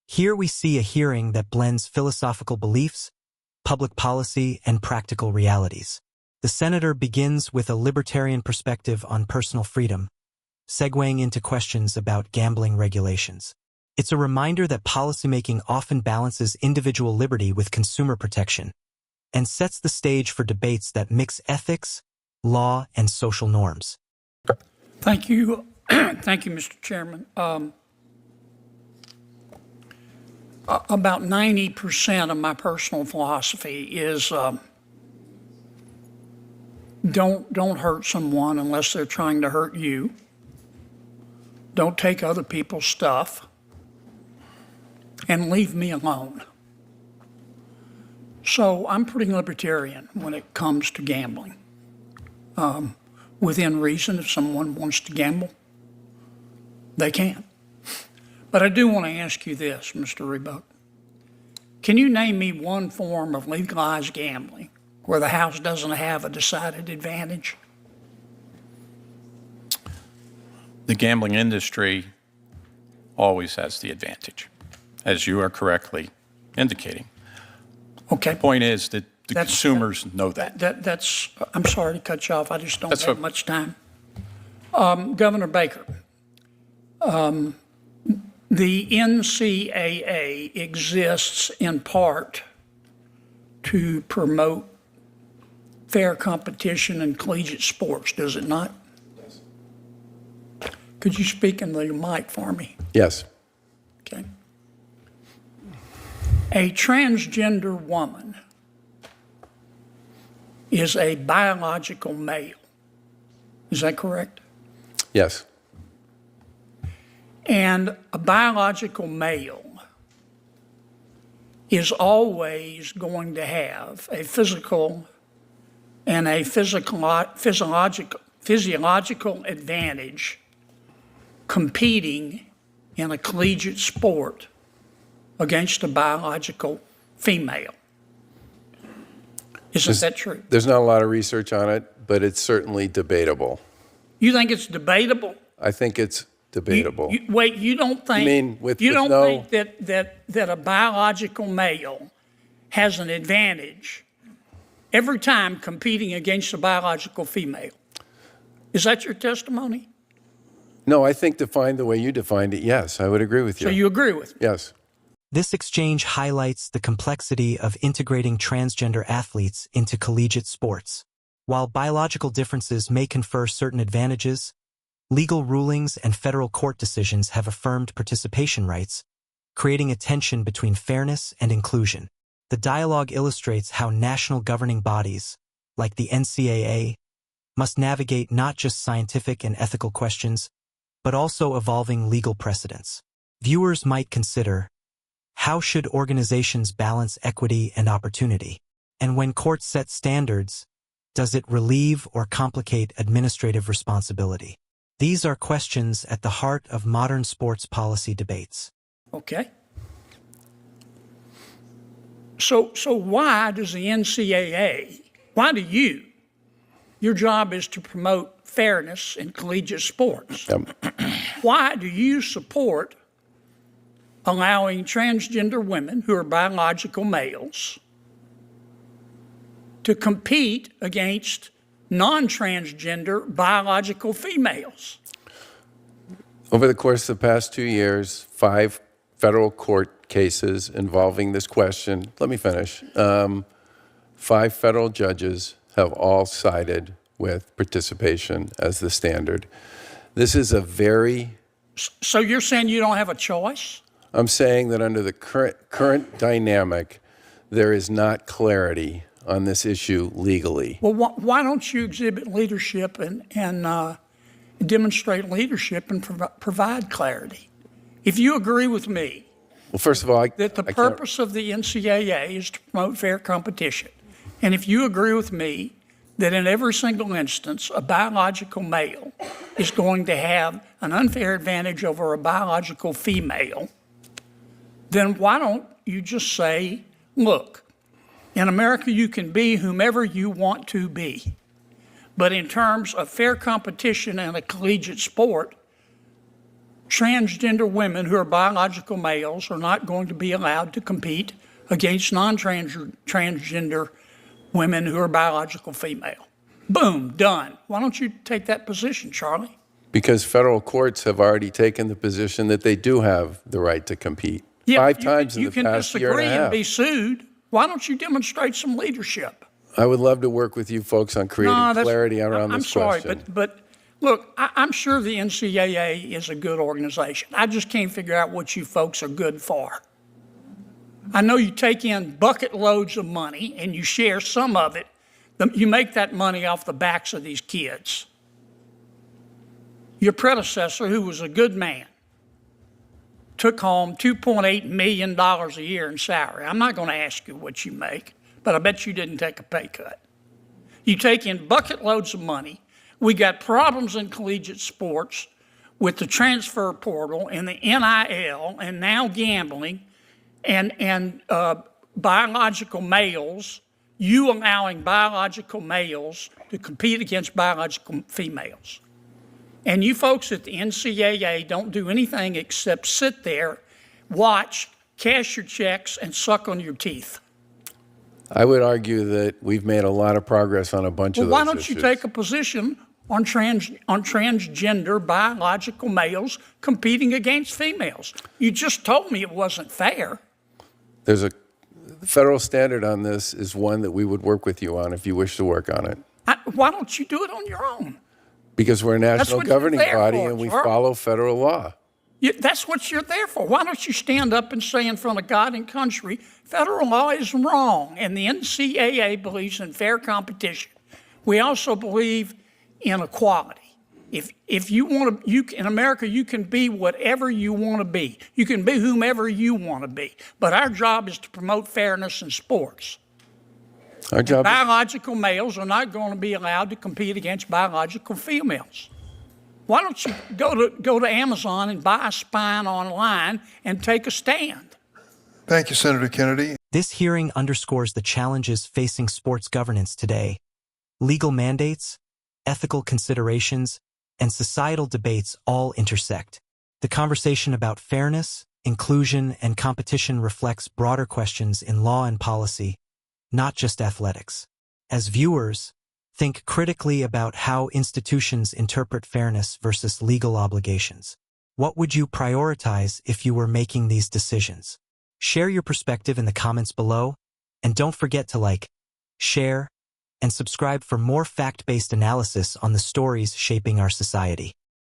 Here we see a hearing that blends philosophical beliefs, public policy, and practical realities. The senator begins with a libertarian perspective on personal freedom, segueing into questions about gambling regulations. It's a reminder that policymaking often balances individual liberty with consumer protection and sets the stage for debates that mix ethics, law, and social norms. Thank you. Thank you, Mr. Chairman. About 90% of my personal philosophy is don't hurt someone unless they're trying to hurt you. Don't take other people's stuff, and leave me alone. So I'm pretty libertarian when it comes to gambling. Within reason, if someone wants to gamble, they can. But I do want to ask you this, Mr. Rebote. Can you name me one form of legalized gambling where the House doesn't have a decided advantage? The gambling industry always has the advantage, as you are correctly indicating. Okay. The point is that the consumers know that. That's, I'm sorry to cut you off. I just don't have much time. Governor Baker, the NCAA exists in part to promote fair competition in collegiate sports, does it not? Yes. Could you speak in the mic for me? Yes. Okay. A transgender woman is a biological male. Is that correct? Yes. And a biological male is always going to have a physical and a physiological advantage competing in a collegiate sport against a biological female. Isn't that true? There's not a lot of research on it, but it's certainly debatable. You think it's debatable? I think it's debatable. Wait, you don't think? I mean, think that a biological male has an advantage every time competing against a biological female? Is that your testimony? No, I think defined the way you defined it, yes, I would agree with you. So you agree with me? Yes. This exchange highlights the complexity of integrating transgender athletes into collegiate sports. While biological differences may confer certain advantages, legal rulings and federal court decisions have affirmed participation rights, creating a tension between fairness and inclusion. The dialogue illustrates how national governing bodies, like the NCAA, must navigate not just scientific and ethical questions, but also evolving legal precedents. Viewers might consider, how should organizations balance equity and opportunity? And when courts set standards, does it relieve or complicate administrative responsibility? These are questions at the heart of modern sports policy debates. Okay. So why does the NCAA, why do you, your job is to promote fairness in collegiate sports. Why do you support allowing transgender women who are biological males to compete against non-transgender biological females? Over the course of the past 2 years, 5 federal court cases involving this question, let me finish. 5 federal judges have all sided with participation as the standard. This is a very... So you're saying you don't have a choice? I'm saying that under the current dynamic, there is not clarity on this issue legally. Well, why don't you exhibit leadership and demonstrate leadership and provide clarity? If you agree with me, well, first of all, that the purpose of the NCAA is to promote fair competition, and if you agree with me that in every single instance, a biological male is going to have an unfair advantage over a biological female, then why don't you just say, look, in America you can be whomever you want to be, but in terms of fair competition in a collegiate sport, transgender women who are biological males are not going to be allowed to compete against non-transgender women who are biological female. Boom, done. Why don't you take that position, Charlie? Because federal courts have already taken the position that they do have the right to compete. Yeah, 5 times in the past year and a half. You can disagree and be sued. Why don't you demonstrate some leadership? I would love to work with you folks on creating clarity around this question. I'm sorry, but look, I'm sure the NCAA is a good organization. I just can't figure out what you folks are good for. I know you take in bucket loads of money and you share some of it. You make that money off the backs of these kids. Your predecessor, who was a good man, took home $2.8 million a year in salary. I'm not going to ask you what you make, but I bet you didn't take a pay cut. You take in bucket loads of money. We got problems in collegiate sports with the transfer portal and the NIL and now gambling and biological males, you allowing biological males to compete against biological females. And you folks at the NCAA don't do anything except sit there, watch, cash your checks, and suck on your teeth. I would argue that we've made a lot of progress on a bunch of those issues. Why don't you take a position on transgender biological males competing against females? You just told me it wasn't fair. The federal standard on this is one that we would work with you on if you wish to work on it. Why don't you do it on your own? Because we're a national governing body for, and we Charlie. follow federal law. That's what you're there for. Why don't you stand up and say in front of God and country, federal law is wrong, and the NCAA believes in fair competition. We also believe in equality. If you want to, in America, you can be whatever you want to be. You can be whomever you want to be. But our job is to promote fairness in sports. Our job. Biological males are not going to be allowed to compete against biological females. Why don't you go to Amazon and buy a spine online and take a stand? Thank you, Senator Kennedy. This hearing underscores the challenges facing sports governance today. Legal mandates, ethical considerations, and societal debates all intersect. The conversation about fairness, inclusion, and competition reflects broader questions in law and policy, not just athletics. As viewers, think critically about how institutions interpret fairness versus legal obligations. What would you prioritize if you were making these decisions? Share your perspective in the comments below, and don't forget to like, share, and subscribe for more fact-based analysis on the stories shaping our society.